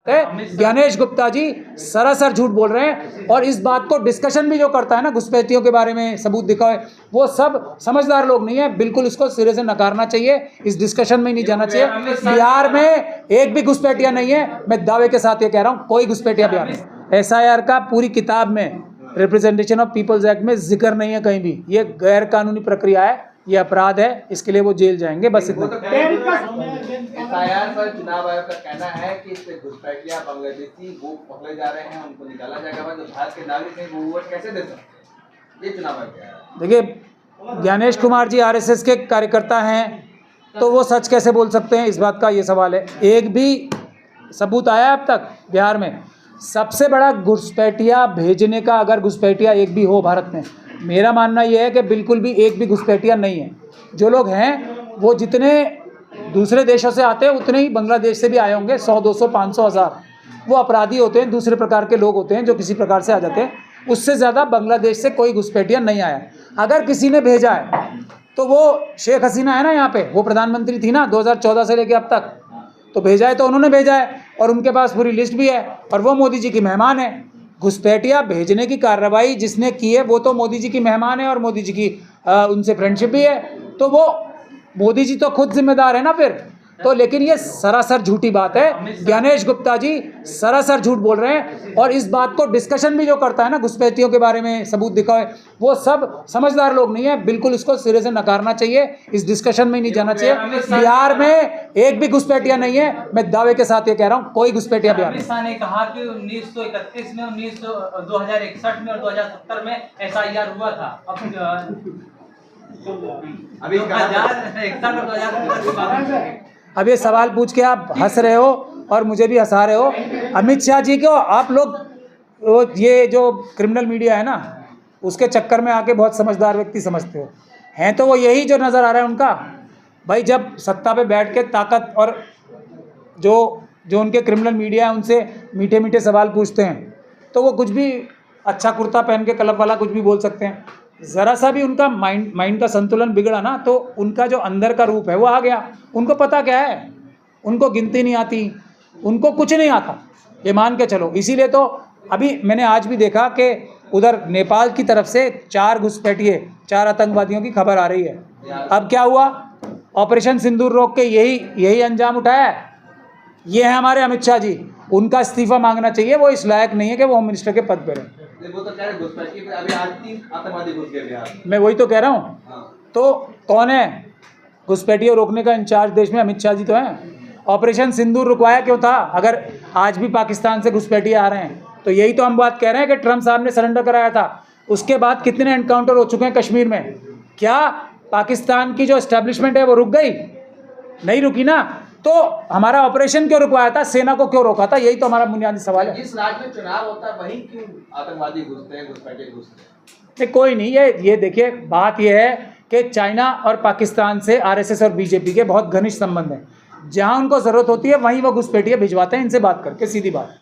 ज्ञानेश गुप्ता जी सरासर झूठ बोल रहे हैं। और इस बात को डिस्कशन भी जो करता है ना घुसपैठियों के बारे में सबूत दिखाए, वो सब समझदार लोग नहीं है। बिल्कुल इसको सिरे से नकारना चाहिए, इस डिस्कशन में नहीं जाना चाहिए। बिहार में एक भी घुसपैठिया नहीं है, मैं दावे के साथ ये कह रहा हूँ, कोई घुसपैठिया बिहार में। SIR का पूरी किताब में, रिप्रेजेंटेशन ऑफ पीपल्स एक्ट में जिक्र नहीं है कहीं भी। ये गैर कानूनी प्रक्रिया है, ये अपराध है, इसके लिए वो जेल जाएंगे। बस इतना। SIR पर चुनाव आयोग का कहना है कि इससे घुसपैठिया बांग्लादेशी वो पकड़े जा रहे हैं, उनको निकाला जाएगा। जो भारत के नागरिक हैं वो वोट कैसे दे सकते, ये चुनाव आयोग कह रहा है। देखिए, ज्ञानेश कुमार जी RSS के कार्यकर्ता हैं, तो वो सच कैसे बोल सकते हैं, इस बात का ये सवाल है। एक भी सबूत आया अब तक बिहार में? सबसे बड़ा घुसपैठिया भेजने का, अगर घुसपैठिया एक भी हो भारत में, मेरा मानना यह है कि बिल्कुल भी एक भी घुसपैठिया नहीं है। जो लोग हैं वो जितने दूसरे देशों से आते हैं उतने ही बांग्लादेश से भी आए होंगे, 100, 200, 500, 1000। वो अपराधी होते हैं, दूसरे प्रकार के लोग होते हैं जो किसी प्रकार से आ जाते हैं। उससे ज़्यादा बांग्लादेश से कोई घुसपैठिया नहीं आया। अगर किसी ने भेजा है तो वो शेख हसीना है ना, यहाँ पे वो प्रधानमंत्री थी ना 2014 से लेकर अब तक, तो भेजा है तो उन्होंने भेजा है और उनके पास पूरी लिस्ट भी है और वो मोदी जी की मेहमान है। घुसपैठिया भेजने की कार्रवाई जिसने की है वो तो मोदी जी की मेहमान है और मोदी जी की उनसे फ्रेंडशिप भी है, तो वो मोदी जी तो खुद जिम्मेदार है ना फिर तो। लेकिन ये सरासर झूठी बात है। ज्ञानेश गुप्ता जी सरासर झूठ बोल रहे हैं। और इस बात को डिस्कशन भी जो करता है ना घुसपैठियों के बारे में सबूत दिखाए, वो सब समझदार लोग नहीं है। बिल्कुल इसको सिरे से नकारना चाहिए, इस डिस्कशन में नहीं जाना चाहिए। बिहार में एक भी घुसपैठिया नहीं है, मैं दावे के साथ ये कह रहा हूँ, कोई घुसपैठिया बिहार में। अमित शाह ने कहा कि 1931 में, 2061 में और 2070 में SIR हुआ था। अभी 2061 और 2070 अब ये सवाल पूछ के आप हंस रहे हो और मुझे भी हंसा रहे हो। अमित शाह जी को आप लोग ये जो क्रिमिनल मीडिया है ना उसके चक्कर में आके बहुत समझदार व्यक्ति समझते हो। हैं तो वो यही जो नज़र आ रहा है उनका। भाई जब सत्ता पे बैठ के ताकत और जो उनके क्रिमिनल मीडिया है उनसे मीठे मीठे सवाल पूछते हैं तो वो कुछ भी अच्छा कुर्ता पहन के क्लब वाला कुछ भी बोल सकते हैं। ज़रा सा भी उनका माइंड का संतुलन बिगड़ा ना तो उनका जो अंदर का रूप है वो आ गया। उनको पता क्या है, उनको गिनती नहीं आती, उनको कुछ नहीं आता, ये मान के चलो। इसीलिए तो अभी मैंने आज भी देखा कि उधर नेपाल की तरफ से 4 घुसपैठिए, 4 आतंकवादियों की खबर आ रही है। अब क्या हुआ, ऑपरेशन सिंदूर रोक के यही अंजाम उठाया है। ये है हमारे अमित शाह जी, उनका इस्तीफा मांगना चाहिए। वो इस लायक नहीं है कि वो होम मिनिस्टर के पद पर है। वो तो कह रहे घुसपैठी पे अभी आज 3 आतंकवादी घुस गए बिहार में। मैं वही तो कह रहा हूँ। हाँ। तो कौन है घुसपैठियों रोकने का इंचार्ज देश में? अमित शाह जी तो हैं। ऑपरेशन सिंदूर रुकवाया क्यों था? अगर आज भी पाकिस्तान से घुसपैठिए आ रहे हैं तो यही तो हम बात कह रहे हैं कि ट्रम्प साहब ने सरेंडर कराया था। उसके बाद कितने एनकाउंटर हो चुके हैं कश्मीर में। क्या पाकिस्तान की जो एस्टेब्लिशमेंट है वो रुक गई? नहीं रुकी ना। तो हमारा ऑपरेशन क्यों रुकवाया था, सेना को क्यों रोका था? यही तो हमारा बुनियादी सवाल है। जिस राज्य में चुनाव होता है वहीं क्यों आतंकवादी घुसते हैं, घुसपैठिए घुसते हैं? नहीं, कोई नहीं। ये देखिए, बात ये है कि चाइना और पाकिस्तान से RSS और BJP के बहुत घनिष्ठ संबंध हैं। जहां उनको ज़रूरत होती है वहीं वो घुसपैठिए भिजवाते हैं, इनसे बात करके, सीधी बात।